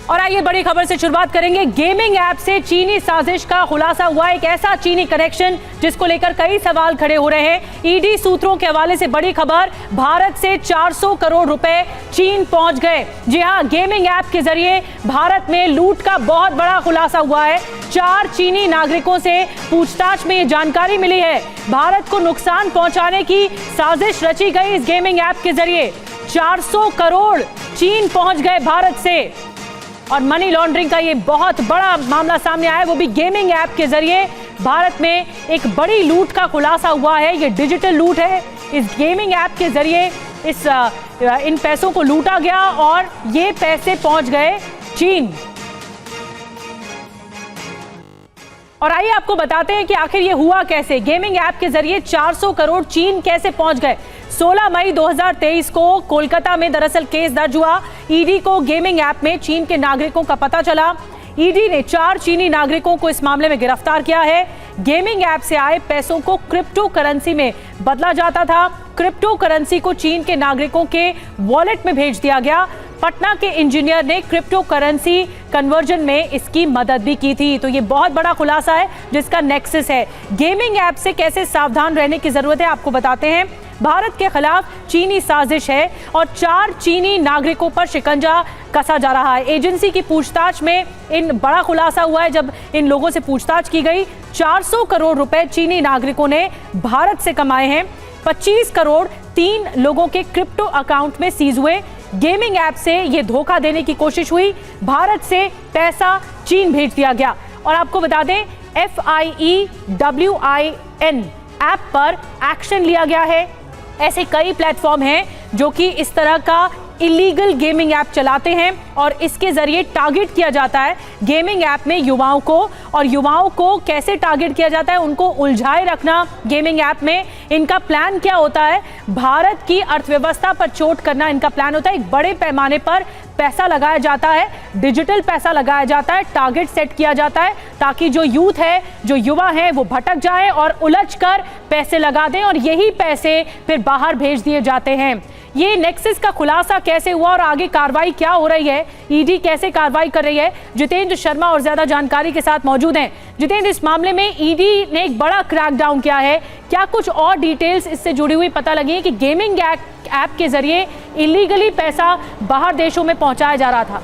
और आइए बड़ी खबर से शुरुआत करेंगे। गेमिंग ऐप से चीनी साजिश का खुलासा हुआ। एक ऐसा चीनी कनेक्शन जिसको लेकर कई सवाल खड़े हो रहे हैं। ईडी सूत्रों के हवाले से बड़ी खबर, भारत से 400 करोड़ रुपए चीन पहुंच गए। जी हां, गेमिंग ऐप के जरिए भारत में लूट का बहुत बड़ा खुलासा हुआ है। 4 चीनी नागरिकों से पूछताछ में ये जानकारी मिली है। भारत को नुकसान पहुंचाने की साजिश रची गई इस गेमिंग ऐप के जरिए। 400 करोड़ चीन पहुंच गए भारत से और मनी लॉन्ड्रिंग का ये बहुत बड़ा मामला सामने आया है, वो भी गेमिंग ऐप के जरिए। भारत में एक बड़ी लूट का खुलासा हुआ है। ये डिजिटल लूट है। इस गेमिंग ऐप के जरिए इन पैसों को लूटा गया और ये पैसे पहुंच गए चीन। और आइए आपको बताते हैं कि आखिर ये हुआ कैसे। गेमिंग ऐप के जरिए 400 करोड़ चीन कैसे पहुंच गए। 16 मई 2023 को कोलकाता में दरअसल केस दर्ज हुआ। ईडी को गेमिंग ऐप में चीन के नागरिकों का पता चला। ईडी ने 4 चीनी नागरिकों को इस मामले में गिरफ्तार किया है। गेमिंग ऐप से आए पैसों को क्रिप्टो करेंसी में बदला जाता था। क्रिप्टो करेंसी को चीन के नागरिकों के वॉलेट में भेज दिया गया। पटना के इंजीनियर ने क्रिप्टो करेंसी कन्वर्जन में इसकी मदद भी की थी। तो ये बहुत बड़ा खुलासा है जिसका नेक्सस है। गेमिंग ऐप से कैसे सावधान रहने की जरूरत है आपको बताते हैं। भारत के खिलाफ चीनी साजिश है और 4 चीनी नागरिकों पर शिकंजा कसा जा रहा है। एजेंसी की पूछताछ में इन बड़ा खुलासा हुआ है। जब इन लोगों से पूछताछ की गई, 400 करोड़ रुपए चीनी नागरिकों ने भारत से कमाए हैं। 25 करोड़ 3 लोगों के क्रिप्टो अकाउंट में सीज हुए। गेमिंग ऐप से ये धोखा देने की कोशिश हुई। भारत से पैसा चीन भेज दिया गया। और आपको बता दें, FIEWIN ऐप पर एक्शन लिया गया है। ऐसे कई प्लेटफॉर्म हैं जो कि इस तरह का इलीगल गेमिंग ऐप चलाते हैं और इसके जरिए टारगेट किया जाता है गेमिंग ऐप में युवाओं को। और युवाओं को कैसे टारगेट किया जाता है, उनको उलझाए रखना गेमिंग ऐप में। इनका प्लान क्या होता है, भारत की अर्थव्यवस्था पर चोट करना इनका प्लान होता है। एक बड़े पैमाने पर पैसा लगाया जाता है, डिजिटल पैसा लगाया जाता है, टारगेट सेट किया जाता है ताकि जो यूथ है, जो युवा है, वो भटक जाए और उलझकर पैसे लगा दें और यही पैसे फिर बाहर भेज दिए जाते हैं। ये नेक्सस का खुलासा कैसे हुआ और आगे कार्रवाई क्या हो रही है, ईडी कैसे कार्रवाई कर रही है, जितेंद्र शर्मा और ज्यादा जानकारी के साथ मौजूद हैं। जितेंद्र, इस मामले में ईडी ने एक बड़ा क्रैकडाउन किया है, क्या कुछ और डिटेल्स इससे जुड़ी हुई पता लगी है कि गेमिंग ऐप के जरिए इलीगली पैसा बाहर देशों में पहुंचाया जा रहा था?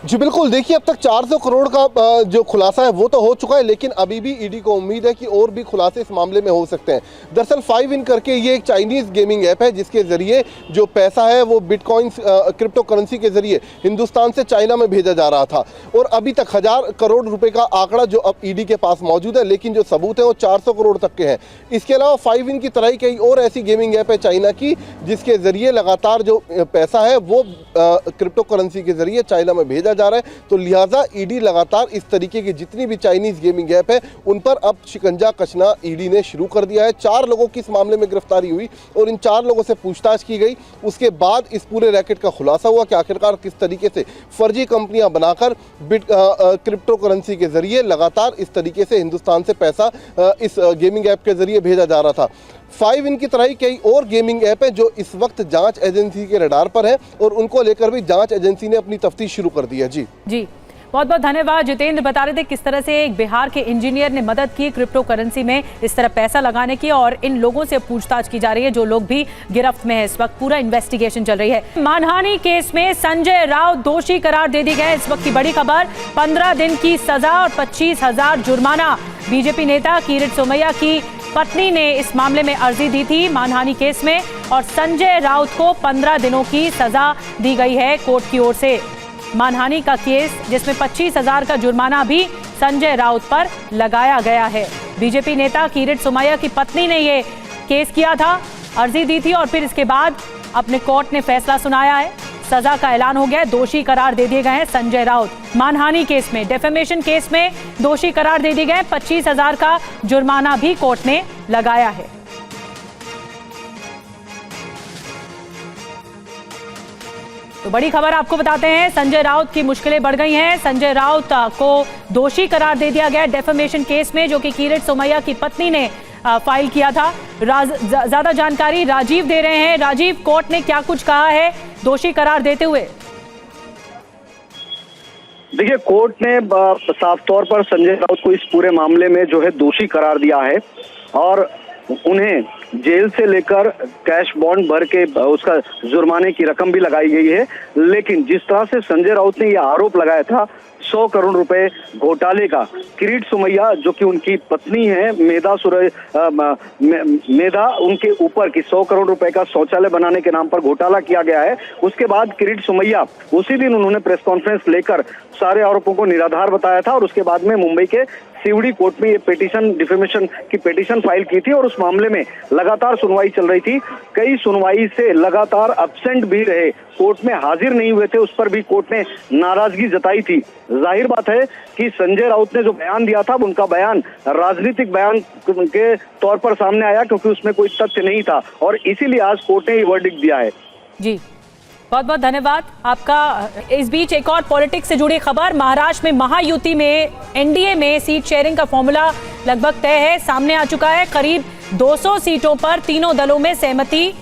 जी बिल्कुल, देखिए अब तक 400 करोड़ का जो खुलासा है वो तो हो चुका है, लेकिन अभी भी ईडी को उम्मीद है कि और भी खुलासे इस मामले में हो सकते हैं। दरअसल 5in करके ये एक चाइनीज़ गेमिंग ऐप है जिसके ज़रिए जो पैसा है वो बिटकॉइंस क्रिप्टो करेंसी के ज़रिए हिंदुस्तान से चाइना में भेजा जा रहा था। और अभी तक 1000 करोड़ रुपये का आंकड़ा जो अब ईडी के पास मौजूद है, लेकिन जो सबूत है वो 400 करोड़ तक के हैं। इसके अलावा 5in की तरह ही कई और ऐसी गेमिंग ऐप है चाइना की जिसके ज़रिए लगातार जो पैसा है वो क्रिप्टो करेंसी के ज़रिए चाइना में भेजा जा रहा है। तो लिहाजा ईडी लगातार इस तरीके की जितनी भी चाइनीज गेमिंग ऐप है उन पर अब शिकंजा कसना ईडी ने शुरू कर दिया है। 4 लोगों की इस मामले में गिरफ्तारी हुई और इन 4 लोगों से पूछताछ की गई। उसके बाद इस पूरे रैकेट का खुलासा हुआ कि आखिरकार किस तरीके से फर्जी कंपनियां बनाकर क्रिप्टो करेंसी के जरिए लगातार इस तरीके से हिंदुस्तान से पैसा इस गेमिंग ऐप के जरिए भेजा जा रहा था। 5in की तरह ही कई और गेमिंग ऐप हैं जो इस वक्त जांच एजेंसी के रडार पर है और उनको लेकर भी जांच एजेंसी ने अपनी तफ्तीश शुरू कर दी है। जी बहुत बहुत धन्यवाद। जितेंद्र बता रहे थे किस तरह से एक बिहार के इंजीनियर ने मदद की क्रिप्टो करेंसी में इस तरह पैसा लगाने की, और इन लोगों से पूछताछ की जा रही है जो लोग भी गिरफ्त में है। इस वक्त पूरा इन्वेस्टिगेशन चल रही है। मानहानि केस में संजय राउत दोषी करार दे दी गए। इस वक्त की बड़ी खबर, 15 दिन की सजा और 25,000 जुर्माना। बीजेपी नेता किरीट सोमैया की पत्नी ने इस मामले में अर्जी दी थी मानहानि केस में, और संजय राउत को 15 दिनों की सजा दी गई है कोर्ट की ओर से। मानहानि का केस जिसमें 25,000 का जुर्माना भी संजय राउत पर लगाया गया है। बीजेपी नेता किरीट सोमैया की पत्नी ने ये केस किया था, अर्जी दी थी और फिर इसके बाद अपने कोर्ट ने फैसला सुनाया है। सजा का ऐलान हो गया, दोषी करार दे दिए गए हैं संजय राउत। मानहानि केस में, डेफेमेशन केस में दोषी करार दे दिए गए। 25,000 का जुर्माना भी कोर्ट ने लगाया है। तो बड़ी खबर आपको बताते हैं, संजय राउत की मुश्किलें बढ़ गई हैं। संजय राउत को दोषी करार दे दिया गया डेफेमेशन केस में, जो कि किरीट सोमैया की पत्नी ने फाइल किया था। ज्यादा जानकारी राजीव दे रहे हैं। राजीव, कोर्ट ने क्या कुछ कहा है दोषी करार देते हुए? देखिए, कोर्ट ने साफ तौर पर संजय राउत को इस पूरे मामले में जो है दोषी करार दिया है और उन्हें जेल से लेकर कैश बॉन्ड भर के उसका जुर्माने की रकम भी लगाई गई है। लेकिन जिस तरह से संजय राउत ने यह आरोप लगाया था 100 करोड़ रुपए घोटाले का, किरीट सोमैया जो कि उनकी पत्नी है मेधा, उनके ऊपर की 100 करोड़ रुपए का शौचालय बनाने के नाम पर घोटाला किया गया है। उसके बाद किरीट सोमैया उसी दिन उन्होंने प्रेस कॉन्फ्रेंस लेकर सारे आरोपों को निराधार बताया था और उसके बाद में मुंबई के सीवड़ी कोर्ट में ये पिटीशन, डिफेमेशन की पिटीशन फाइल की थी और उस मामले में लगातार सुनवाई चल रही थी। कई सुनवाई से लगातार एब्सेंट भी रहे, कोर्ट में हाजिर नहीं हुए थे, उस पर भी कोर्ट ने नाराजगी जताई थी। जाहिर बात है कि संजय राउत ने जो बयान दिया था उनका बयान राजनीतिक बयान के तौर पर सामने आया क्योंकि उसमें कोई तथ्य नहीं था और इसीलिए आज कोर्ट ने ये वर्डिक्ट दिया है। जी, बहुत बहुत धन्यवाद आपका। इस बीच एक और पॉलिटिक्स से जुड़ी खबर, महाराष्ट्र में महायुति में एनडीए में सीट शेयरिंग का फॉर्मूला लगभग तय है, सामने आ चुका है। करीब 200 सीटों पर तीनों दलों में सहमति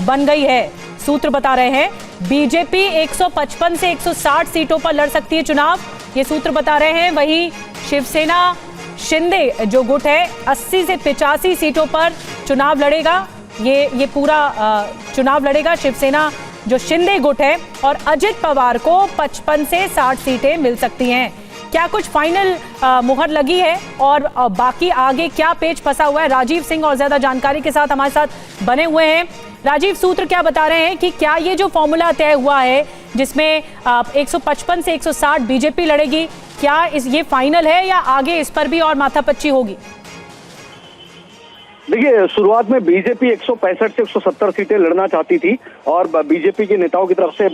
बन गई है। सूत्र बता रहे हैं बीजेपी 155 से 160 सीटों पर लड़ सकती है चुनाव, ये सूत्र बता रहे हैं। वहीं शिवसेना शिंदे जो गुट है 80 से 85 सीटों पर चुनाव लड़ेगा। ये पूरा चुनाव लड़ेगा शिवसेना जो शिंदे गुट है, और अजित पवार को 55 से 60 सीटें मिल सकती हैं। क्या कुछ फाइनल मुहर लगी है और बाकी आगे क्या पेच फंसा हुआ है? राजीव सिंह और ज्यादा जानकारी के साथ हमारे साथ बने हुए हैं। राजीव, सूत्र क्या बता रहे हैं कि क्या ये जो फॉर्मूला तय हुआ है जिसमें 155 से 160 बीजेपी लड़ेगी, क्या ये फाइनल है या आगे इस पर भी और माथापच्ची होगी? देखिए, शुरुआत में बीजेपी 165 से 170 सीटें लड़ना चाहती थी और बीजेपी के नेताओं की तरफ से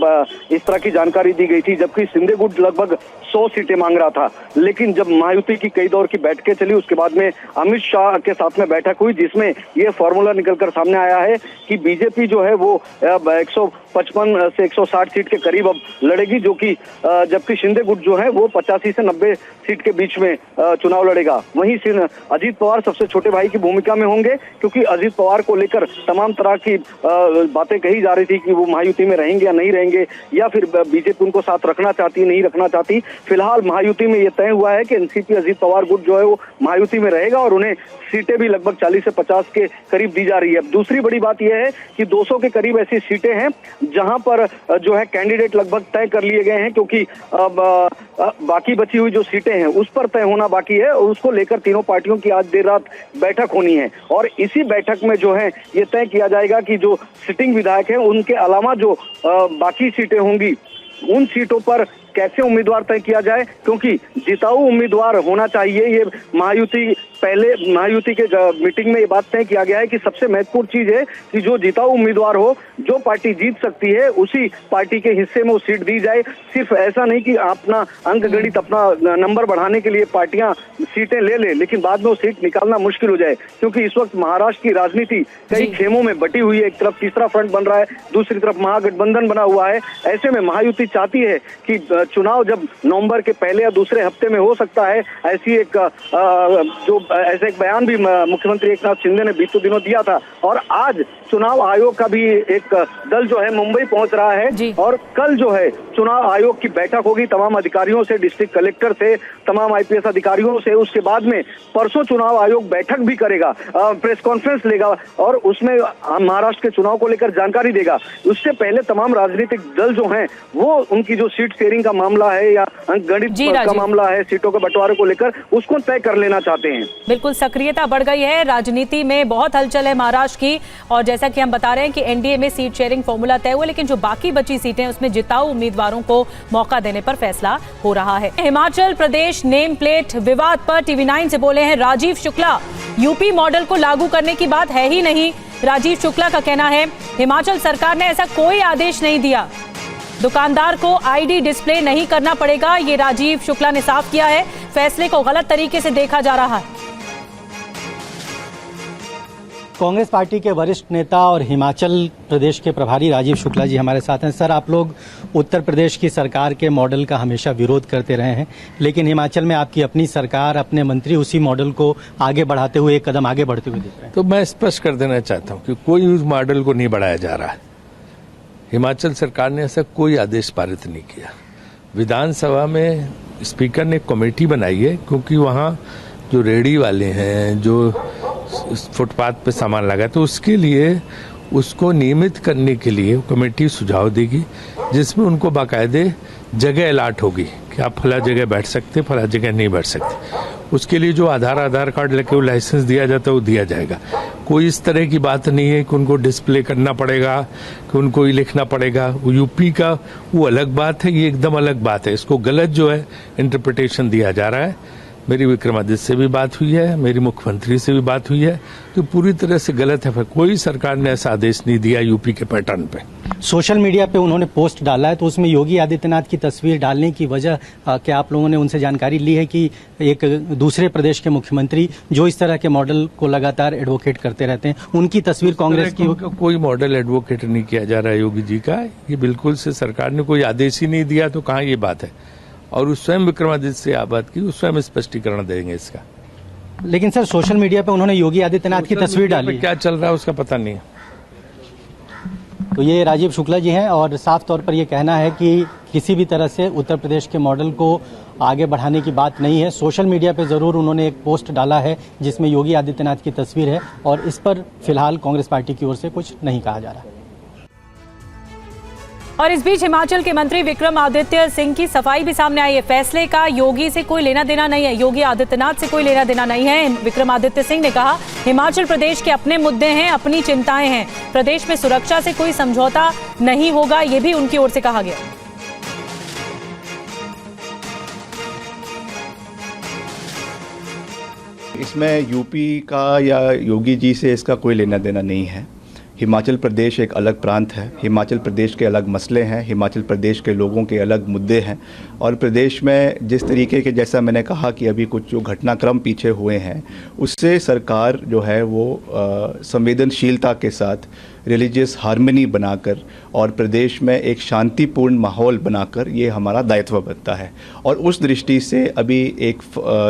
इस तरह की जानकारी दी गई थी, जबकि शिंदे गुट लगभग 100 सीटें मांग रहा था। लेकिन जब महायुति की कई दौर की बैठकें चली उसके बाद में अमित शाह के साथ में बैठक हुई जिसमें यह फॉर्मूला निकलकर सामने आया है कि बीजेपी जो है वो 155 से 160 सीट के करीब अब लड़ेगी, जो कि जबकि शिंदे गुट जो है वो 85 से 90 सीट के बीच में चुनाव लड़ेगा। वहीं अजीत पवार सबसे छोटे भाई की भूमिका में होंगे क्योंकि अजीत पवार को लेकर तमाम तरह की बातें कही जा रही थी कि वो महायुति में रहेंगे या नहीं रहेंगे, या फिर बीजेपी उनको साथ रखना चाहती नहीं रखना चाहती। फिलहाल महायुति में ये तय हुआ है कि एनसीपी अजीत पवार गुट जो है वो महायुति में रहेगा और उन्हें सीटें भी लगभग 40 से 50 के करीब दी जा रही है। दूसरी बड़ी बात यह है कि 200 के करीब ऐसी सीटें हैं जहां पर जो है कैंडिडेट लगभग तय कर लिए गए हैं, क्योंकि बाकी बची हुई जो सीटें हैं उस पर तय होना बाकी है और उसको लेकर तीनों पार्टियों की आज देर रात बैठक होनी है और इसी बैठक में जो है ये तय किया जाएगा कि जो सिटिंग विधायक हैं उनके अलावा जो बाकी सीटें होंगी उन सीटों पर कैसे उम्मीदवार तय किया जाए, क्योंकि जिताऊ उम्मीदवार होना चाहिए। ये महायुति के मीटिंग में ये बात तय किया गया है कि सबसे महत्वपूर्ण चीज है कि जो जिताऊ उम्मीदवार हो, जो पार्टी जीत सकती है उसी पार्टी के हिस्से में वो सीट दी जाए। सिर्फ ऐसा नहीं कि अपना अंक गणित, अपना नंबर बढ़ाने के लिए पार्टियां सीटें ले लेकिन बाद में वो सीट निकालना मुश्किल हो जाए, क्योंकि इस वक्त महाराष्ट्र की राजनीति कई खेमों में बटी हुई है। एक तरफ तीसरा फ्रंट बन रहा है, दूसरी तरफ महागठबंधन बना हुआ है। ऐसे में महायुति चाहती है कि चुनाव जब नवंबर के पहले या दूसरे हफ्ते में हो सकता है, ऐसी एक ऐसा एक बयान भी मुख्यमंत्री एकनाथ शिंदे ने बीते दिनों दिया था। और आज चुनाव आयोग का भी एक दल जो है मुंबई पहुंच रहा है और कल जो है चुनाव आयोग की बैठक होगी तमाम अधिकारियों से, डिस्ट्रिक्ट कलेक्टर से, तमाम आईपीएस अधिकारियों से। उसके बाद में परसों चुनाव आयोग बैठक भी करेगा, प्रेस कॉन्फ्रेंस लेगा और उसमें महाराष्ट्र के चुनाव को लेकर जानकारी देगा। उससे पहले तमाम राजनीतिक दल जो हैं वो उनकी जो सीट शेयरिंग का मामला है या गणित का मामला है, सीटों के बंटवारे को लेकर, उसको तय कर लेना चाहते हैं। बिल्कुल सक्रियता बढ़ गई है, राजनीति में बहुत हलचल है महाराष्ट्र की। और जैसा कि हम बता रहे हैं कि एनडीए में सीट शेयरिंग फॉर्मूला तय हुआ, लेकिन जो बाकी बची सीटें उसमें जिताऊ उम्मीदवारों को मौका देने पर फैसला हो रहा है। हिमाचल प्रदेश नेम प्लेट विवाद पर टीवी9 से बोले हैं राजीव शुक्ला, यूपी मॉडल को लागू करने की बात है ही नहीं। राजीव शुक्ला का कहना है हिमाचल सरकार ने ऐसा कोई आदेश नहीं दिया, दुकानदार को आईडी डिस्प्ले नहीं करना पड़ेगा, ये राजीव शुक्ला ने साफ किया है। फैसले को गलत तरीके से देखा जा रहा है। कांग्रेस पार्टी के वरिष्ठ नेता और हिमाचल प्रदेश के प्रभारी राजीव शुक्ला जी हमारे साथ हैं। सर, आप लोग उत्तर प्रदेश की सरकार के मॉडल का हमेशा विरोध करते रहे हैं, लेकिन हिमाचल में आपकी अपनी सरकार, अपने मंत्री उसी मॉडल को आगे बढ़ाते हुए एक कदम आगे बढ़ते हुए दिख रहे हैं। तो मैं स्पष्ट कर देना चाहता हूं कि कोई उस मॉडल को नहीं बढ़ाया जा रहा है। हिमाचल सरकार ने ऐसा कोई आदेश पारित नहीं किया। विधानसभा में स्पीकर ने एक कमेटी बनाई है, क्योंकि वहां जो रेहड़ी वाले हैं, जो फुटपाथ पे सामान लगा, तो उसके लिए उसको नियमित करने के लिए कमेटी सुझाव देगी, जिसमें उनको बाकायदे जगह अलाट होगी कि आप फला जगह बैठ सकते, फला जगह नहीं बैठ सकते। उसके लिए जो आधार कार्ड लेके वो लाइसेंस दिया जाता है वो दिया जाएगा। कोई इस तरह की बात नहीं है कि उनको डिस्प्ले करना पड़ेगा, कि उनको ही लिखना पड़ेगा। वो यूपी का वो अलग बात है, ये एकदम अलग बात है। इसको गलत जो है इंटरप्रिटेशन दिया जा रहा है। मेरी विक्रमादित्य से भी बात हुई है, मेरी मुख्यमंत्री से भी बात हुई है, तो पूरी तरह से गलत है। कोई सरकार ने ऐसा आदेश नहीं दिया यूपी के पैटर्न पे। सोशल मीडिया पे उन्होंने पोस्ट डाला है, तो उसमें योगी आदित्यनाथ की तस्वीर डालने की वजह क्या आप लोगों ने उनसे जानकारी ली है कि एक दूसरे प्रदेश के मुख्यमंत्री जो इस तरह के मॉडल को लगातार एडवोकेट करते रहते हैं, उनकी तस्वीर कांग्रेस की? कोई मॉडल एडवोकेट नहीं किया जा रहा है योगी जी का। ये बिल्कुल से सरकार ने कोई आदेश ही नहीं दिया, तो कहाँ ये बात है। और उस स्वयं विक्रमादित्य से आप बात की, उस स्वयं स्पष्टीकरण देंगे इसका। लेकिन सर, सोशल मीडिया पे उन्होंने योगी आदित्यनाथ की तस्वीर डाली, क्या चल रहा है उसका पता नहीं है। तो ये राजीव शुक्ला जी हैं, और साफ तौर पर ये कहना है कि किसी भी तरह से उत्तर प्रदेश के मॉडल को आगे बढ़ाने की बात नहीं है। सोशल मीडिया पे जरूर उन्होंने एक पोस्ट डाला है जिसमें योगी आदित्यनाथ की तस्वीर है, और इस पर फिलहाल कांग्रेस पार्टी की ओर से कुछ नहीं कहा जा रहा है। और इस बीच हिमाचल के मंत्री विक्रमादित्य सिंह की सफाई भी सामने आई है। फैसले का योगी से कोई लेना देना नहीं है, योगी आदित्यनाथ से कोई लेना देना नहीं है। विक्रमादित्य सिंह ने कहा, हिमाचल प्रदेश के अपने मुद्दे हैं, अपनी चिंताएं हैं, प्रदेश में सुरक्षा से कोई समझौता नहीं होगा, ये भी उनकी ओर से कहा गया। इसमें यूपी का या योगी जी से इसका कोई लेना देना नहीं है। हिमाचल प्रदेश एक अलग प्रांत है, हिमाचल प्रदेश के अलग मसले हैं, हिमाचल प्रदेश के लोगों के अलग मुद्दे हैं, और प्रदेश में जिस तरीके के, जैसा मैंने कहा कि अभी कुछ जो घटनाक्रम पीछे हुए हैं, उससे सरकार जो है वो संवेदनशीलता के साथ रिलीजियस हार्मनी बनाकर और प्रदेश में एक शांतिपूर्ण माहौल बनाकर ये हमारा दायित्व बनता है। और उस दृष्टि से अभी एक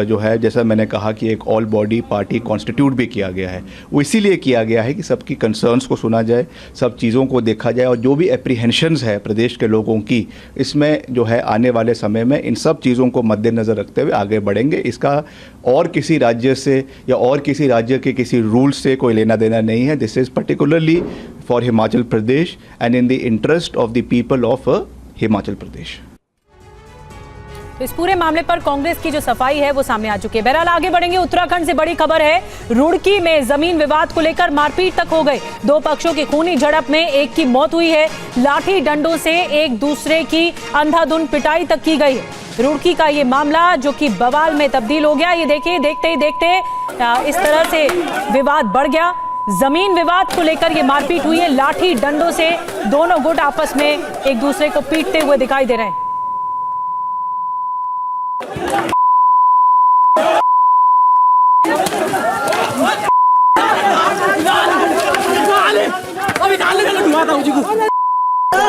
जो है, जैसा मैंने कहा कि एक ऑल बॉडी पार्टी कॉन्स्टिट्यूट भी किया गया है। वो इसीलिए किया गया है कि सबकी कंसर्न्स को सुना जाए, सब चीज़ों को देखा जाए, और जो भी एप्रीहेंशंस है प्रदेश के लोगों की, इसमें जो है आने वाले समय में इन सब चीज़ों को मद्देनज़र रखते हुए आगे बढ़ेंगे। इसका और किसी राज्य से या और किसी राज्य के किसी रूल से कोई लेना देना नहीं है। This is particularly for Himachal Pradesh and in the interest of the people of Himachal Pradesh। इस पूरे मामले पर कांग्रेस की जो सफाई है वो सामने आ चुकी है। बहरहाल आगे बढ़ेंगे। उत्तराखंड से बड़ी खबर है, रुड़की में जमीन विवाद को लेकर मारपीट तक हो गई। दो पक्षों की खूनी झड़प में एक की मौत हुई है। लाठी डंडों से एक दूसरे की अंधाधुंध पिटाई तक की गई। रुड़की का ये मामला जो कि बवाल में तब्दील हो गया। ये देखिए, देखते ही देखते इस तरह से विवाद बढ़ गया। जमीन विवाद को लेकर ये मारपीट हुई है। लाठी डंडों से दोनों गुट आपस में एक दूसरे को पीटते हुए दिखाई दे रहे हैं।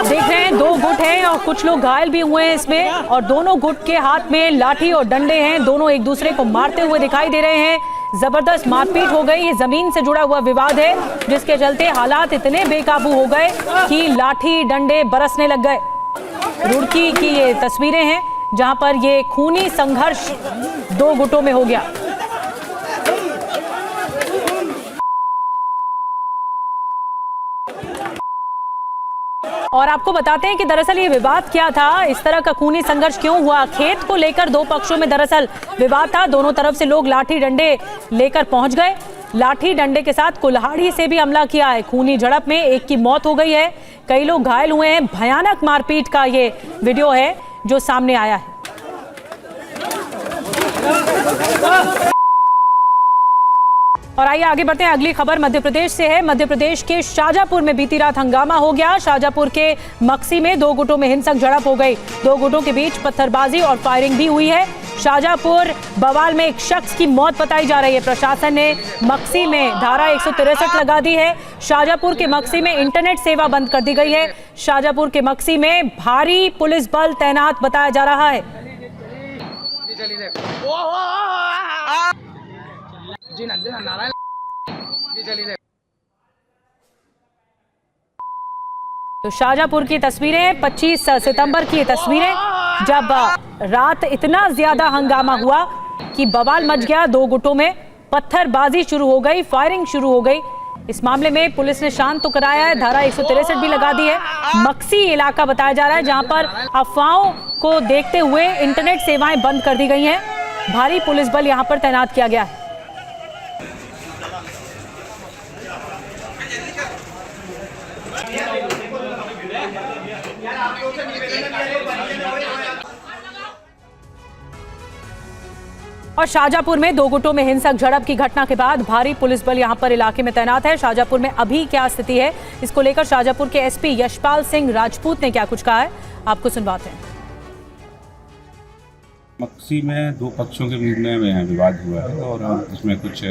देख रहे हैं, दो गुट हैं और कुछ लोग घायल भी हुए हैं इसमें, और दोनों गुट के हाथ में लाठी और डंडे हैं। दोनों एक दूसरे को मारते हुए दिखाई दे रहे हैं। जबरदस्त मारपीट हो गई। ये जमीन से जुड़ा हुआ विवाद है, जिसके चलते हालात इतने बेकाबू हो गए कि लाठी डंडे बरसने लग गए। रुड़की की ये तस्वीरें हैं जहां पर ये खूनी संघर्ष दो गुटों में हो गया। और आपको बताते हैं कि दरअसल ये विवाद क्या था, इस तरह का खूनी संघर्ष क्यों हुआ। खेत को लेकर दो पक्षों में दरअसल विवाद था। दोनों तरफ से लोग लाठी डंडे लेकर पहुंच गए। लाठी डंडे के साथ कुल्हाड़ी से भी हमला किया है। खूनी झड़प में एक की मौत हो गई है, कई लोग घायल हुए हैं। भयानक मारपीट का ये वीडियो है जो सामने आया है। और आइए आगे बढ़ते हैं। अगली खबर मध्य प्रदेश से है। मध्य प्रदेश के शाजापुर में बीती रात हंगामा हो गया। शाजापुर के मक्सी में दो गुटों में हिंसक झड़प हो गई। दो गुटों के बीच पत्थरबाजी और फायरिंग भी हुई है। शाजापुर बवाल में एक शख्स की मौत बताई जा रही है। प्रशासन ने मक्सी में धारा 163 लगा दी है। शाजापुर के मक्सी में इंटरनेट सेवा बंद कर दी गई है। शाजापुर के मक्सी में भारी पुलिस बल तैनात बताया जा रहा है। तो शाजापुर की तस्वीरें 25 सितंबर की तस्वीरें, जब रात इतना ज्यादा हंगामा हुआ कि बवाल मच गया। दो गुटों में पत्थरबाजी शुरू हो गई, फायरिंग शुरू हो गई। इस मामले में पुलिस ने शांत तो कराया है, धारा 163 भी लगा दी है। मक्सी इलाका बताया जा रहा है जहां पर अफवाहों को देखते हुए इंटरनेट सेवाएं बंद कर दी गई हैं। भारी पुलिस बल यहां पर तैनात किया गया है। और शाजापुर में दो गुटों में हिंसक झड़प की घटना के बाद भारी पुलिस बल यहां पर इलाके में तैनात है। शाजापुर में अभी क्या स्थिति है, इसको लेकर शाजापुर के एसपी यशपाल सिंह राजपूत ने क्या कुछ कहा है, आपको सुनवाते हैं। मक्सी में दो पक्षों के बीच में विवाद हुआ है और इसमें कुछ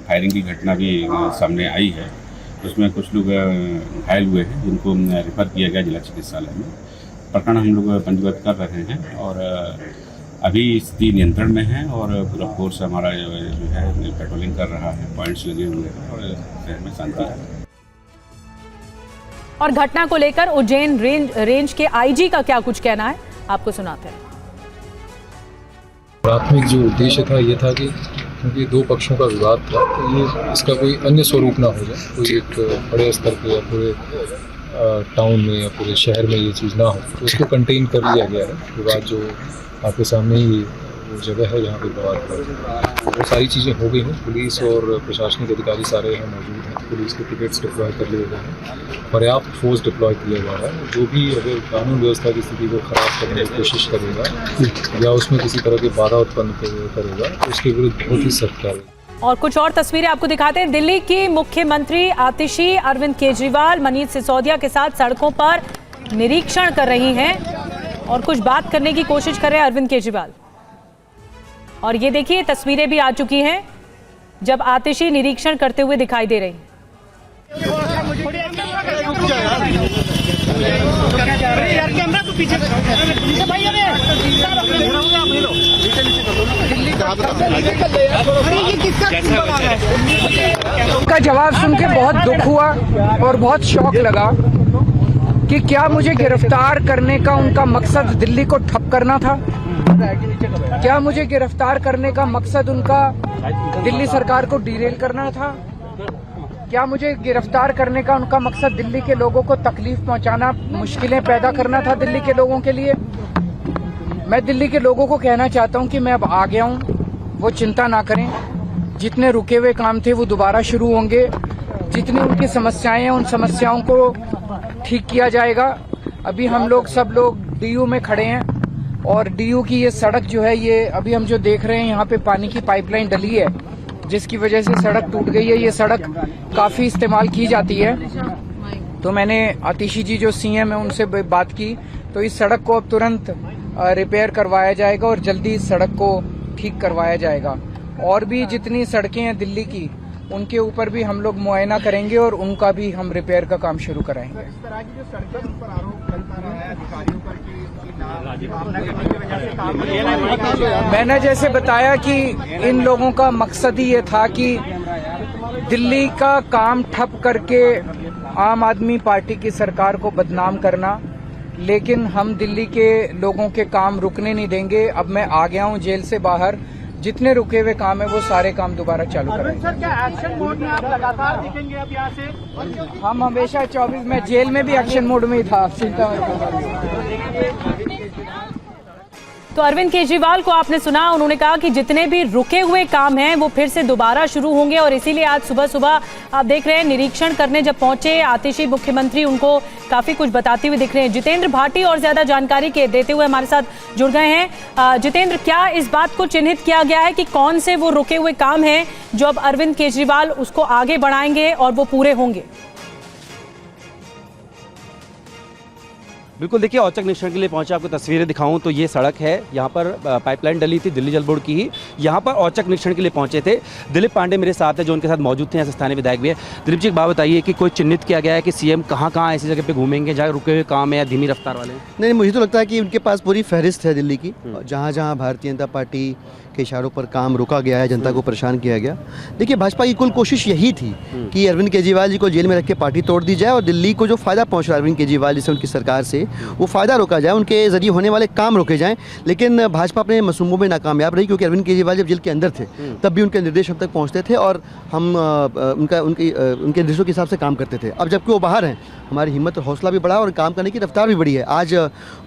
फायरिंग की घटना भी सामने आई है। उसमें कुछ लोग घायल हुए हैं जिनको रेफर किया गया जिला चिकित्सालय में। प्रकरण हम लोग पंजीबद्ध कर रहे हैं और अभी स्थिति नियंत्रण में है और पूरा फोर्स हमारा जो है पेट्रोलिंग कर रहा है, पॉइंट्स लगे हुए हैं और शहर में शांति है। और घटना को लेकर उज्जैन रेंज के आईजी का क्या कुछ कहना है, आपको सुनाते हैं। प्राथमिक जो उद्देश्य था ये था कि क्योंकि दो पक्षों का विवाद था तो ये इसका कोई अन्य स्वरूप ना हो जाए, कोई एक बड़े स्तर पे या पूरे टाउन में या पूरे शहर में ये चीज़ ना हो, तो उसको कंटेन कर लिया गया है। विवाद जो आपके सामने ही वो जगह है जहाँ पे विवाद हुआ, वो सारी चीज़ें हो गई हैं। पुलिस और प्रशासनिक अधिकारी सारे यहाँ मौजूद हैं। पुलिस के पिकेट्स डिप्लॉय कर लिए गए हैं, पर्याप्त फोर्स डिप्लॉय किया जा रहा है। जो भी अगर कानून व्यवस्था की स्थिति को खराब करने की कोशिश करेगा या उसमें किसी तरह की बाधा उत्पन्न करेगा तो उसके विरुद्ध बहुत ही सख्त कार्रवाई। और कुछ और तस्वीरें आपको दिखाते हैं। दिल्ली की मुख्यमंत्री आतिशी अरविंद केजरीवाल मनीष सिसोदिया के साथ सड़कों पर निरीक्षण कर रही हैं और कुछ बात करने की कोशिश कर रहे हैं अरविंद केजरीवाल। और ये देखिए तस्वीरें भी आ चुकी हैं जब आतिशी निरीक्षण करते हुए दिखाई दे रही। का जवाब सुन के बहुत दुख हुआ और बहुत शौक लगा कि क्या मुझे गिरफ्तार करने का उनका मकसद दिल्ली को ठप करना था? क्या मुझे गिरफ्तार करने का मकसद उनका दिल्ली सरकार को डीरेल करना था? क्या मुझे गिरफ्तार करने का उनका मकसद दिल्ली के लोगों को तकलीफ पहुंचाना, मुश्किलें पैदा करना था दिल्ली के लोगों के लिए? मैं दिल्ली के लोगों को कहना चाहता हूं कि मैं अब आ गया हूं, वो चिंता ना करें। जितने रुके हुए काम थे वो दोबारा शुरू होंगे। जितनी उनकी समस्याएं हैं उन समस्याओं को ठीक किया जाएगा। अभी हम लोग सब लोग डीयू में खड़े हैं और डीयू की ये सड़क जो है, ये अभी हम जो देख रहे हैं यहाँ पे पानी की पाइपलाइन डली है जिसकी वजह से सड़क टूट गई है। ये सड़क काफ़ी इस्तेमाल की जाती है। तो मैंने आतिशी जी जो सीएम है उनसे बात की, तो इस सड़क को अब तुरंत रिपेयर करवाया जाएगा और जल्दी इस सड़क को ठीक करवाया जाएगा। और भी जितनी सड़कें हैं दिल्ली की उनके ऊपर भी हम लोग मुआयना करेंगे और उनका भी हम रिपेयर का काम शुरू कराएंगे। मैंने जैसे बताया कि इन लोगों का मकसद ही ये था कि दिल्ली का काम ठप करके आम आदमी पार्टी की सरकार को बदनाम करना, लेकिन हम दिल्ली के लोगों के काम रुकने नहीं देंगे। अब मैं आ गया हूं जेल से बाहर, जितने रुके हुए काम है वो सारे काम दोबारा चालू करेंगे। सर, क्या एक्शन मोड में आप लगातार दिखेंगे अब यहाँ से? हम हमेशा 24 में जेल में भी एक्शन मोड में ही था, चिंता मत करिए। तो अरविंद केजरीवाल को आपने सुना, उन्होंने कहा कि जितने भी रुके हुए काम हैं वो फिर से दोबारा शुरू होंगे और इसीलिए आज सुबह सुबह आप देख रहे हैं निरीक्षण करने जब पहुंचे आतिशी मुख्यमंत्री, उनको काफी कुछ बताते हुए दिख रहे हैं। जितेंद्र भाटी और ज्यादा जानकारी के देते हुए हमारे साथ जुड़ गए हैं। जितेंद्र, क्या इस बात को चिन्हित किया गया है कि कौन से वो रुके हुए काम हैं जो अब अरविंद केजरीवाल उसको आगे बढ़ाएंगे और वो पूरे होंगे? बिल्कुल, देखिए औचक निरीक्षण के लिए पहुंचे, आपको तस्वीरें दिखाऊं तो ये सड़क है, यहाँ पर पाइपलाइन डली थी दिल्ली जल बोर्ड की ही, यहाँ पर औचक निरीक्षण के लिए पहुंचे थे। दिलीप पांडे मेरे साथ है जो उनके साथ मौजूद थे, यहाँ से स्थानीय विधायक भी है। दिलीप जी, एक बात बताइए कि कोई चिन्हित किया गया है कि सीएम कहाँ कहाँ ऐसी जगह पे घूमेंगे जहाँ रुके हुए काम है या धीमी रफ्तार वाले? नहीं, मुझे तो लगता है कि उनके पास पूरी फहरिस्त है दिल्ली की, जहाँ जहाँ भारतीय जनता पार्टी के इशारों पर काम रोका गया है, जनता को परेशान किया गया। देखिए, भाजपा की कुल कोशिश यही थी कि अरविंद केजरीवाल जी को जेल में रख के पार्टी तोड़ दी जाए और दिल्ली को जो फ़ायदा पहुंच रहा है अरविंद केजरीवाल जी से, उनकी सरकार से, वो फ़ायदा रोका जाए, उनके जरिए होने वाले काम रोके जाएं। लेकिन भाजपा अपने मसूमों में नाकामयाब रही, क्योंकि अरविंद केजरीवाल जब जेल के अंदर थे तब भी उनके निर्देश हम तक पहुँचते थे और हम उनके निर्देशों के हिसाब से काम करते थे। अब जबकि वो बाहर हैं, हमारी हिम्मत और हौसला भी बढ़ा और काम करने की रफ्तार भी बढ़ी है। आज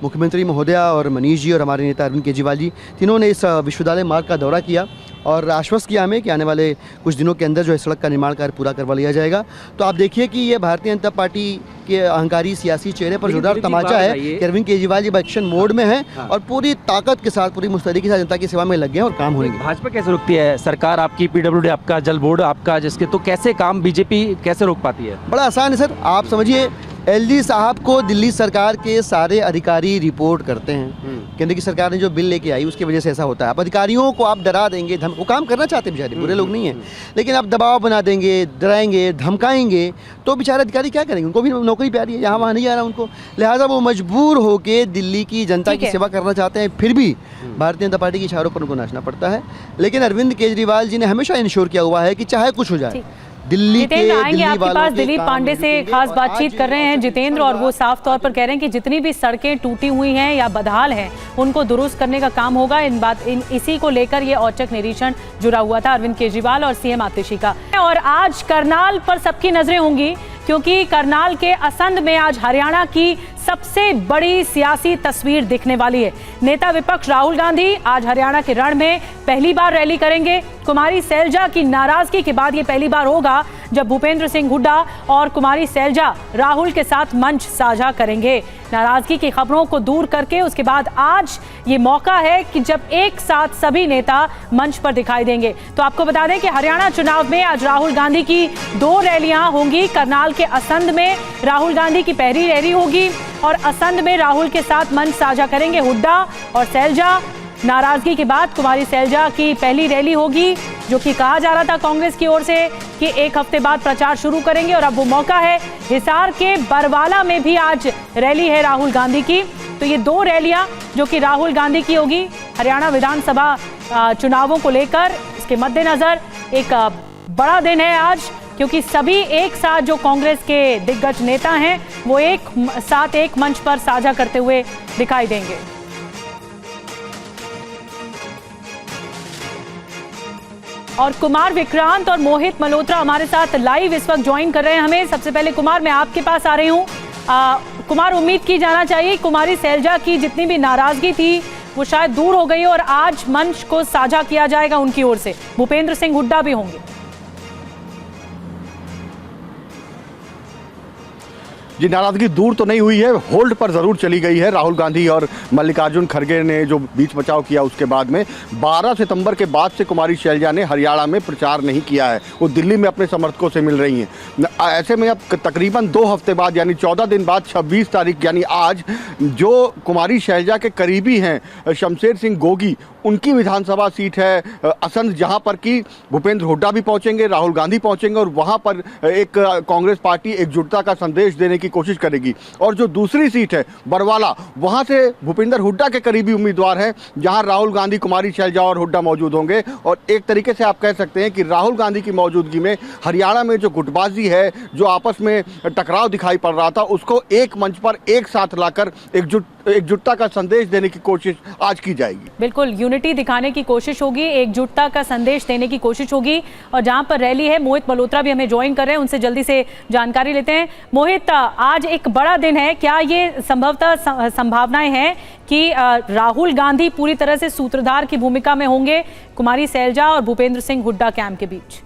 मुख्यमंत्री महोदया और मनीष जी और हमारे नेता अरविंद केजरीवाल जी तीनों ने इस विश्वविद्यालय मार्ग का दौरा किया और आश्वस्त किया हमें कि आने वाले कुछ दिनों के अंदर जो है सड़क का निर्माण कार्य पूरा करवा लिया जाएगा। तो आप देखिए कि ये भारतीय जनता पार्टी के अहंकारी सियासी चेहरे पर जोरदार तमाचा है कि अरविंद केजरीवाल जी एक्शन मोड में हैं और पूरी ताकत के साथ, पूरी मुस्तैदी के साथ जनता की सेवा में लग गए हैं और काम होंगे। भाजपा कैसे रोकती है? सरकार आपकी, पीडब्ल्यूडी आपका, जल बोर्ड आपका, जिसके तो कैसे काम बीजेपी कैसे रोक पाती है? बड़ा आसान है सर, आप समझिए एलजी साहब को दिल्ली सरकार के सारे अधिकारी रिपोर्ट करते हैं। केंद्र की सरकार ने जो बिल लेके आई उसकी वजह से ऐसा होता है। आप अधिकारियों को आप डरा देंगे, वो काम करना चाहते हैं बेचारे, बुरे लोग नहीं हैं, लेकिन आप दबाव बना देंगे, डराएंगे, धमकाएंगे तो बेचारे अधिकारी क्या करेंगे? उनको भी नौकरी प्यारी है, यहाँ वहाँ नहीं आ रहा उनको, लिहाजा वो मजबूर होकर दिल्ली की जनता की सेवा करना चाहते हैं, फिर भी भारतीय जनता पार्टी के इशारों पर उनको नाचना पड़ता है। लेकिन अरविंद केजरीवाल जी ने हमेशा इंश्योर किया हुआ है कि चाहे कुछ हो जाए, जितेंद्र आएंगे आपके पास, दिलीप पांडे से खास बातचीत कर रहे हैं जितेंद्र, और वो साफ तौर पर कह रहे हैं कि जितनी भी सड़कें टूटी हुई हैं या बदहाल हैं उनको दुरुस्त करने का काम होगा। इसी को लेकर ये औचक निरीक्षण जुड़ा हुआ था अरविंद केजरीवाल और सीएम आतिशी का। और आज करनाल पर सबकी नजरें होंगी, क्योंकि करनाल के असंध में आज हरियाणा की सबसे बड़ी सियासी तस्वीर दिखने वाली है। नेता विपक्ष राहुल गांधी आज हरियाणा के रण में पहली बार रैली करेंगे। कुमारी सैलजा की नाराजगी के बाद ये पहली बार होगा जब भूपेंद्र सिंह हुड्डा और कुमारी सैलजा राहुल के साथ मंच साझा करेंगे। नाराजगी की खबरों को दूर करके उसके बाद आज ये मौका है कि जब एक साथ सभी नेता मंच पर दिखाई देंगे। तो आपको बता दें कि हरियाणा चुनाव में आज राहुल गांधी की 2 रैलियां होंगी। करनाल के असंध में राहुल गांधी की पहली रैली होगी और असंध में राहुल के साथ मंच साझा करेंगे हुड्डा और सैलजा। नाराजगी के बाद कुमारी सैलजा की पहली रैली होगी, जो कि कहा जा रहा था कांग्रेस की ओर से कि 1 हफ्ते बाद प्रचार शुरू करेंगे, और अब वो मौका है। हिसार के बरवाला में भी आज रैली है राहुल गांधी की। तो ये 2 रैलियां जो कि राहुल गांधी की होगी हरियाणा विधानसभा चुनावों को लेकर। इसके मद्देनजर एक बड़ा दिन है आज, क्योंकि सभी एक साथ जो कांग्रेस के दिग्गज नेता हैं वो एक साथ एक मंच पर साझा करते हुए दिखाई देंगे। और कुमार विक्रांत और मोहित मल्होत्रा हमारे साथ लाइव इस वक्त ज्वाइन कर रहे हैं हमें। सबसे पहले कुमार, मैं आपके पास आ रही हूँ। कुमार, उम्मीद की जाना चाहिए कुमारी सैलजा की जितनी भी नाराजगी थी वो शायद दूर हो गई और आज मंच को साझा किया जाएगा उनकी ओर से। भूपेंद्र सिंह हुड्डा भी होंगे। जी, नाराजगी दूर तो नहीं हुई है, होल्ड पर ज़रूर चली गई है। राहुल गांधी और मल्लिकार्जुन खड़गे ने जो बीच बचाव किया उसके बाद में 12 सितंबर के बाद से कुमारी सैलजा ने हरियाणा में प्रचार नहीं किया है। वो दिल्ली में अपने समर्थकों से मिल रही हैं। ऐसे में अब तकरीबन 2 हफ्ते बाद यानी 14 दिन बाद 26 तारीख यानी आज जो कुमारी सैलजा के करीबी हैं शमशेर सिंह गोगी, उनकी विधानसभा सीट है असंध, जहां पर कि भूपेंद्र हुड्डा भी पहुंचेंगे, राहुल गांधी पहुंचेंगे और वहां पर एक कांग्रेस पार्टी एकजुटता का संदेश देने की कोशिश करेगी। और जो दूसरी सीट है बरवाला, वहां से भूपेंद्र हुड्डा के करीबी उम्मीदवार हैं, जहां राहुल गांधी, कुमारी सैलजा और हुड्डा मौजूद होंगे। और एक तरीके से आप कह सकते हैं कि राहुल गांधी की मौजूदगी में हरियाणा में जो गुटबाजी है, जो आपस में टकराव दिखाई पड़ रहा था, उसको एक मंच पर एक साथ लाकर एकजुटता का संदेश देने की कोशिश आज की जाएगी। बिल्कुल, यूनिटी दिखाने की कोशिश होगी, एकजुटता का संदेश देने की कोशिश होगी। और जहां पर रैली है, मोहित मल्होत्रा भी हमें ज्वाइन कर रहे हैं, उनसे जल्दी से जानकारी लेते हैं। मोहित, आज एक बड़ा दिन है, क्या ये संभवतः संभावनाएं हैं कि राहुल गांधी पूरी तरह से सूत्रधार की भूमिका में होंगे कुमारी सैलजा और भूपेंद्र सिंह हुड्डा कैंप के बीच।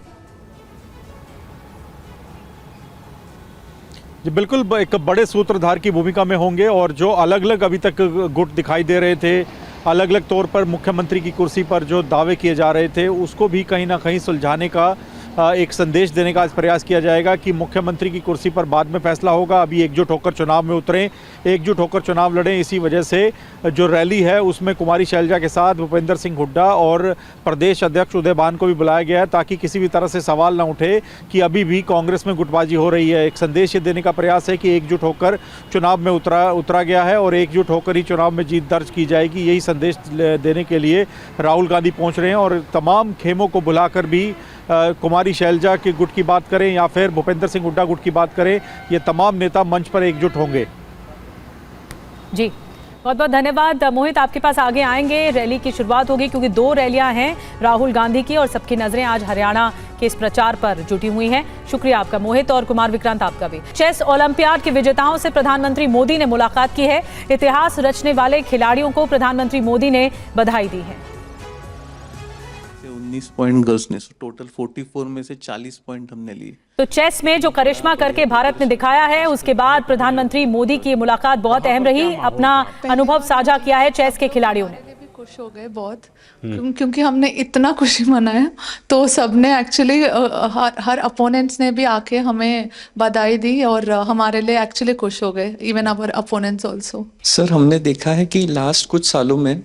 जी बिल्कुल, एक बड़े सूत्रधार की भूमिका में होंगे और जो अलग अलग अभी तक गुट दिखाई दे रहे थे, अलग अलग तौर पर मुख्यमंत्री की कुर्सी पर जो दावे किए जा रहे थे, उसको भी कहीं ना कहीं सुलझाने का एक संदेश देने का प्रयास किया जाएगा कि मुख्यमंत्री की कुर्सी पर बाद में फैसला होगा। अभी एकजुट होकर चुनाव में उतरें, एकजुट होकर चुनाव लड़ें। इसी वजह से जो रैली है उसमें कुमारी शैलजा के साथ भूपेंद्र सिंह हुड्डा और प्रदेश अध्यक्ष उदय भान को भी बुलाया गया है, ताकि किसी भी तरह से सवाल ना उठे कि अभी भी कांग्रेस में गुटबाजी हो रही है। एक संदेश ये देने का प्रयास है कि एकजुट होकर चुनाव में उतरा गया है और एकजुट होकर ही चुनाव में जीत दर्ज की जाएगी। यही संदेश देने के लिए राहुल गांधी पहुँच रहे हैं और तमाम खेमों को बुलाकर भी कुमारी शैलजा के गुट की बात करें या फिर भूपेंद्र सिंह हुड्डा गुट की बात करें, ये तमाम नेता मंच पर एकजुट होंगे। जी बहुत बहुत धन्यवाद मोहित, आपके पास आगे आएंगे। रैली की शुरुआत होगी क्योंकि 2 रैलियां हैं राहुल गांधी की और सबकी नजरें आज हरियाणा के इस प्रचार पर जुटी हुई हैं। शुक्रिया आपका मोहित और कुमार विक्रांत आपका भी। चेस ओलंपियाड के विजेताओं से प्रधानमंत्री मोदी ने मुलाकात की है। इतिहास रचने वाले खिलाड़ियों को प्रधानमंत्री मोदी ने बधाई दी है। 19 पॉइंट गर्ल्स ने, टोटल 44 में से 40 पॉइंट हमने लिए। तो चेस में जो करिश्मा करके भारत ने दिखाया है, उसके बाद प्रधानमंत्री मोदी की मुलाकात बहुत अहम रही। अपना अनुभव साझा किया है चेस के खिलाड़ियों ने। खुश हो गए बहुत, क्योंकि हमने इतना खुशी मनाया, तो सबने एक्चुअली हर अपोनेंट्स ने भी आके हमें बधाई दी और हमारे लिए एक्चुअली खुश हो गए, even our opponents also. Sir हमने देखा है कि लास्ट कुछ सालों में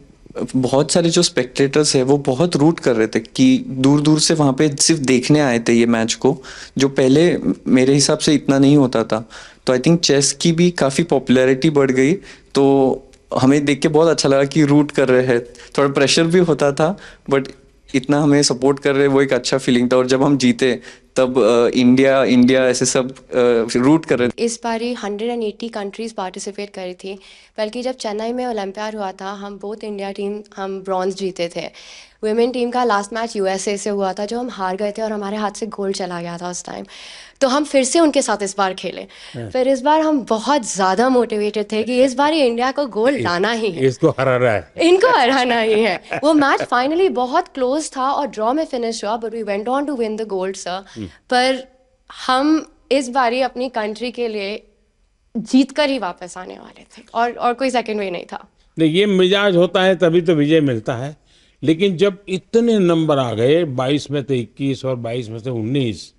बहुत सारे जो स्पेक्टेटर्स है वो बहुत रूट कर रहे थे कि दूर दूर से वहाँ पे सिर्फ देखने आए थे ये मैच को, जो पहले मेरे हिसाब से इतना नहीं होता था। तो आई थिंक चेस की भी काफ़ी पॉपुलैरिटी बढ़ गई, तो हमें देख के बहुत अच्छा लगा कि रूट कर रहे हैं। थोड़ा प्रेशर भी होता था बट इतना हमें सपोर्ट कर रहे, वो एक अच्छा फीलिंग था। और जब हम जीते तब इंडिया ऐसे सब रूट कर रहे थे। इस बारी 180 कंट्रीज पार्टिसिपेट करी थी, बल्कि जब चेन्नई में ओलंपियाड हुआ था हम बोथ इंडिया टीम हम ब्रॉन्ज जीते थे। वुमेन टीम का लास्ट मैच यूएसए से हुआ था जो हम हार गए थे और हमारे हाथ से गोल्ड चला गया था उस टाइम, तो हम फिर से उनके साथ इस बार खेले। फिर इस बार हम बहुत ज़्यादा मोटिवेटेड थे कि इस बार इंडिया को गोल्ड लाना ही है, इसको हराना है, इनको हराना ही है। वो मैच फाइनली बहुत क्लोज था और ड्रॉ में फिनिश हुआ, but we went on to win the gold sir. पर हम इस बारी अपनी कंट्री के लिए जीत कर ही वापस आने वाले थे और कोई सेकंड वे नहीं था। नहीं, ये मिजाज होता है तभी तो विजय मिलता है। लेकिन जब इतने नंबर आ गए, 22 में से 21 और 22 में से 19,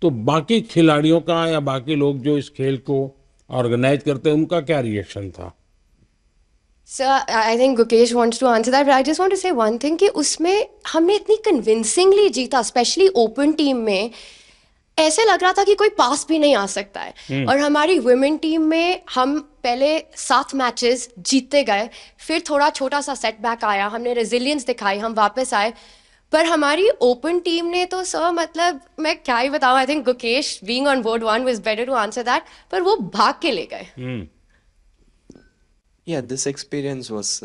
तो बाकी खिलाड़ियों का या बाकी लोग जो इस खेल को ऑर्गेनाइज करते हैं उनका क्या रिएक्शन था? Sir, I think Gukesh wants to answer that, but I just want to say one thing कि उसमें हमने इतनी कन्विंसिंगली जीता, स्पेशली ओपन टीम में ऐसे लग रहा था कि कोई पास भी नहीं आ सकता है। और हमारी वुमेन टीम में हम पहले 7 मैचेस जीतते गए, फिर थोड़ा छोटा सा सेटबैक आया, हमने रेजिलियंस दिखाई, हम वापस आए। पर हमारी ओपन टीम ने तो सर मतलब मैं क्या ही बताऊं, I think Gukesh being on board 1 was better to answer that, पर वो भाग के ले गए। Yeah, this experience was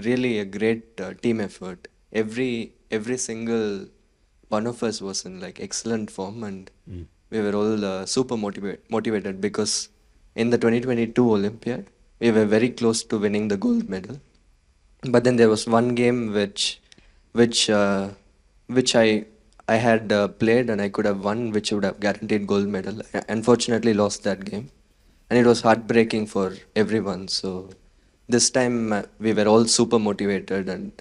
really a great team effort. Every single one of us was in like excellent form, and we were all super motivated because in the 2022 Olympiad we were very close to winning the gold medal. But then there was one game which I had played and I could have won, which would have guaranteed gold medal. I unfortunately lost that game. And it was heartbreaking for everyone. So this time we were all super motivated, and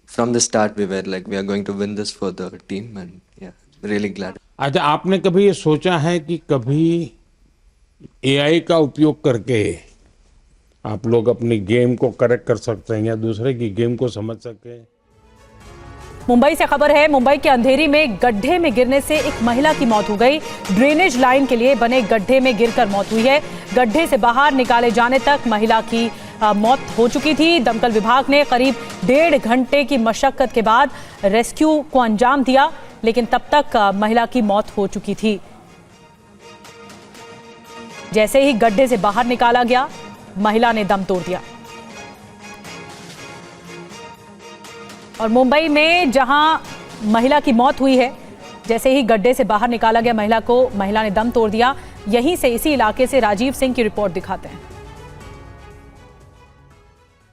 from the start we were like, we are going to win this for the team, and yeah, really glad. अच्छा, आपने कभी ये सोचा है कि कभी AI का उपयोग करके आप लोग अपनी गेम को करेक्ट कर सकते हैं या दूसरे की गेम को समझ सकते हैं? मुंबई से खबर है, मुंबई के अंधेरी में गड्ढे में गिरने से एक महिला की मौत हो गई। ड्रेनेज लाइन के लिए बने गड्ढे में गिरकर मौत हुई है। गड्ढे से बाहर निकाले जाने तक महिला की मौत हो चुकी थी। दमकल विभाग ने करीब 1.5 घंटे की मशक्कत के बाद रेस्क्यू को अंजाम दिया, लेकिन तब तक महिला की मौत हो चुकी थी। जैसे ही गड्ढे से बाहर निकाला गया, महिला ने दम तोड़ दिया। और मुंबई में जहां महिला की मौत हुई है, जैसे ही गड्ढे से बाहर निकाला गया महिला ने दम तोड़ दिया। यहीं से इसी इलाके से राजीव सिंह की रिपोर्ट दिखाते हैं।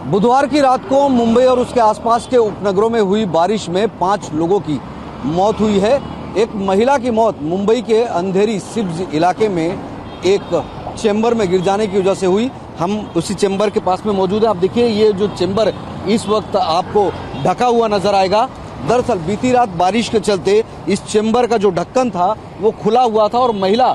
बुधवार की रात को मुंबई और उसके आसपास के उपनगरों में हुई बारिश में 5 लोगों की मौत हुई है। एक महिला की मौत मुंबई के अंधेरी सिब्ज इलाके में एक चेंबर में गिर जाने की वजह से हुई। हम उसी चेंबर के पास में मौजूद है। आप देखिए, ये जो चेंबर इस वक्त आपको ढका हुआ नजर आएगा। दरअसल बीती रात बारिश के चलते इस चेंबर का जो ढक्कन था वो खुला हुआ था और महिला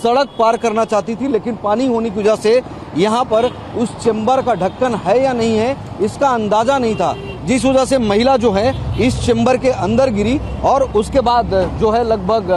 सड़क पार करना चाहती थी, लेकिन पानी होने की वजह से यहाँ पर उस चेंबर का ढक्कन है या नहीं है इसका अंदाजा नहीं था, जिस वजह से महिला जो है इस चेंबर के अंदर गिरी और उसके बाद जो है लगभग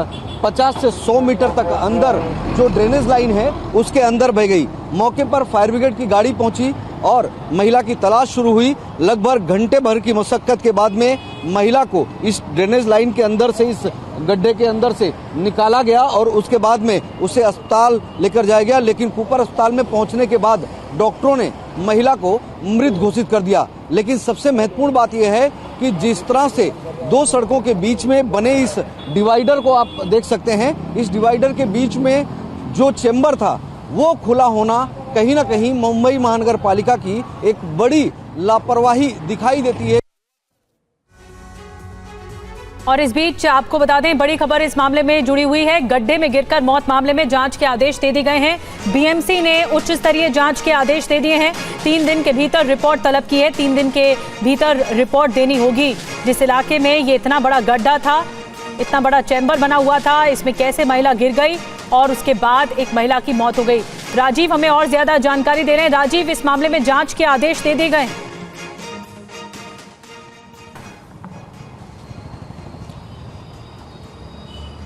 50 से 100 मीटर तक अंदर जो ड्रेनेज लाइन है उसके अंदर बह गई। मौके पर फायर ब्रिगेड की गाड़ी पहुंची और महिला की तलाश शुरू हुई। लगभग घंटे भर की मशक्कत के बाद में महिला को इस ड्रेनेज लाइन के अंदर से, इस गड्ढे के अंदर से निकाला गया और उसके बाद में उसे अस्पताल लेकर जाया गया। लेकिन कूपर अस्पताल में पहुंचने के बाद डॉक्टरों ने महिला को मृत घोषित कर दिया। लेकिन सबसे महत्वपूर्ण बात यह है कि जिस तरह से 2 सड़कों के बीच में बने इस डिवाइडर को आप देख सकते हैं, इस डिवाइडर के बीच में जो चेंबर था वो खुला होना कहीं ना कहीं मुंबई महानगर पालिका की एक बड़ी लापरवाही दिखाई देती है। और इस बीच आपको बता दें, बड़ी खबर इस मामले में जुड़ी हुई है। गड्ढे में गिरकर मौत मामले में जांच के आदेश दे दिए गए हैं। बीएमसी ने उच्च स्तरीय जांच के आदेश दे दिए हैं। 3 दिन के भीतर रिपोर्ट तलब की है। 3 दिन के भीतर रिपोर्ट देनी होगी। जिस इलाके में ये इतना बड़ा गड्ढा था, इतना बड़ा चैम्बर बना हुआ था, इसमें कैसे महिला गिर गई और उसके बाद एक महिला की मौत हो गई। राजीव हमें और ज्यादा जानकारी दे रहे हैं। राजीव, इस मामले में जांच के आदेश दे दिए गए हैं।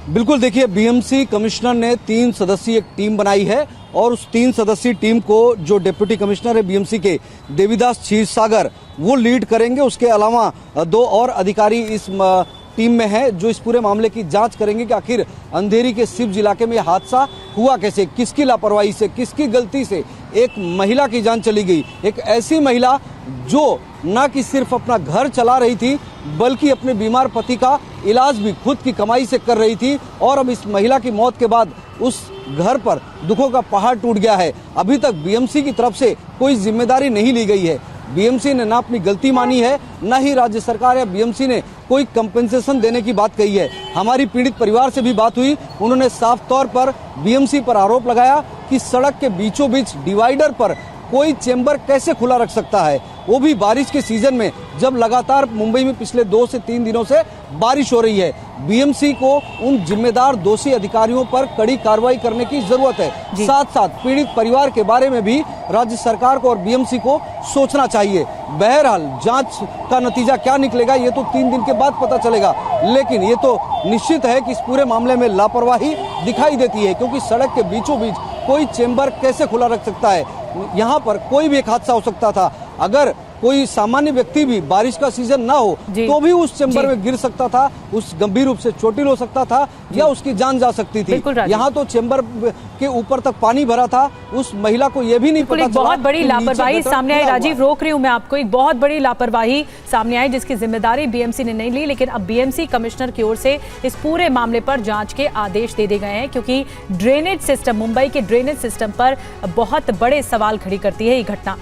बिल्कुल, देखिए, बीएमसी कमिश्नर ने 3 सदस्यीय एक टीम बनाई है और उस 3 सदस्यीय टीम को जो डिप्टी कमिश्नर है बीएमसी के देवीदास क्षीरसागर वो लीड करेंगे। उसके अलावा 2 और अधिकारी इस टीम में है जो इस पूरे मामले की जांच करेंगे कि आखिर अंधेरी के सिब्ज इलाके में यह हादसा हुआ कैसे, किसकी लापरवाही से, किसकी गलती से एक महिला की जान चली गई। एक ऐसी महिला जो न कि सिर्फ अपना घर चला रही थी बल्कि अपने बीमार पति का इलाज भी खुद की कमाई से कर रही थी और अब इस महिला की मौत के बाद उस घर पर दुखों का पहाड़ टूट गया है। अभी तक बीएमसी की तरफ से कोई जिम्मेदारी नहीं ली गई है। बीएमसी ने ना अपनी गलती मानी है, ना ही राज्य सरकार या बीएमसी ने कोई कंपेंसेशन देने की बात कही है। हमारी पीड़ित परिवार से भी बात हुई, उन्होंने साफ तौर पर बीएमसी पर आरोप लगाया कि सड़क के बीचों बीच डिवाइडर पर कोई चेंबर कैसे खुला रख सकता है, वो भी बारिश के सीजन में जब लगातार मुंबई में पिछले 2 से 3 दिनों से बारिश हो रही है। बीएमसी को उन जिम्मेदार दोषी अधिकारियों पर कड़ी कार्रवाई करने की जरूरत है। साथ साथ पीड़ित परिवार के बारे में भी राज्य सरकार को और बीएमसी को सोचना चाहिए। बहरहाल जांच का नतीजा क्या निकलेगा ये तो 3 दिन के बाद पता चलेगा, लेकिन ये तो निश्चित है कि इस पूरे मामले में लापरवाही दिखाई देती है, क्योंकि सड़क के बीचों बीच कोई चेंबर कैसे खुला रख सकता है। यहाँ पर कोई भी एक हादसा हो सकता था। अगर कोई सामान्य व्यक्ति भी, बारिश का सीजन ना हो तो भी उस चेंबर में गिर सकता था, उस गंभीर रूप से चोटिल हो सकता था या उसकी जान जा सकती थी। यहाँ तो चेंबर के ऊपर तक पानी भरा था, उस महिला को यह भी नहीं पता चला। बहुत बड़ी लापरवाही सामने आई। राजीव, रोक रही हूं मैं आपको। एक बहुत बड़ी लापरवाही सामने आई जिसकी जिम्मेदारी बीएमसी ने नहीं ली, लेकिन अब बीएमसी कमिश्नर की ओर से इस पूरे मामले पर जांच के आदेश दे दिए गए हैं, क्योंकि ड्रेनेज सिस्टम, मुंबई के ड्रेनेज सिस्टम पर बहुत बड़े सवाल खड़ी करती है ये घटना।